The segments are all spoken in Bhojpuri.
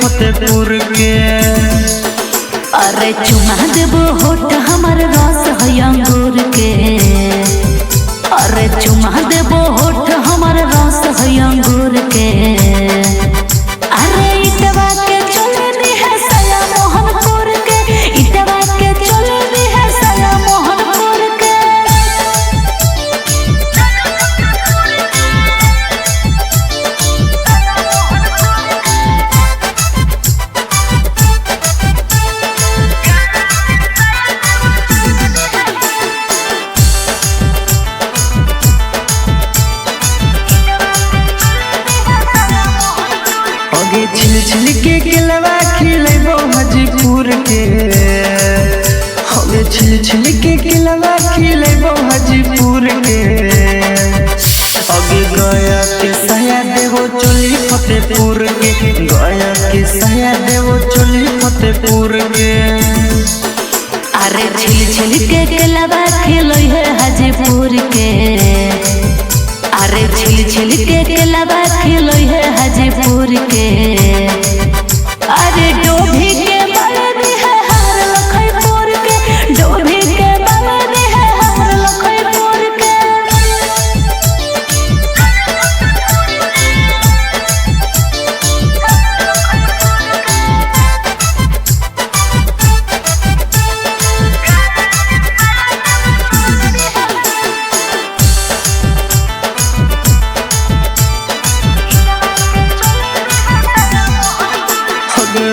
फतेहपुर के। अरे चुमा देबो होठ हमर रस है अंगूर के। अरे चुमा देबो होठ हमर रस है अंगूर के। अरे इटवा के चले दी है सया मोहनपुर के। इटवा के चले दी है सया मोहनपुर के। छिल छिल के केलवा खिलेबो हाजीपुर के। हमें छिल छिल के केलवा खिलेबो हाजीपुर के। अगे गया के सया देवो चोली फतेहपुर के। गया के सया देवो चोली फतेहपुर के। अरे छिल छिल के केलवा खिलोई है हाजीपुर के। अरे छिल छिल के केलवा खिलोई है हाजीपुर के। अरे डोभी के बालदी है हर लखईपुर के। डोभी के बालदी है हर लखईपुर के।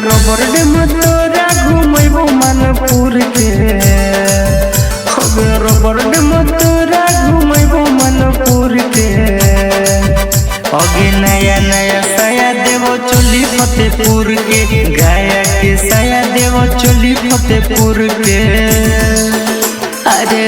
रबर डेम तोरा घुमेबो मानपुर के। रबर डेम तोरा घुमेबो मानपुर के। अगे नया नया सया देवो चोली फतेहपुर के। गाया के सया देवो चोली फतेहपुर के। अरे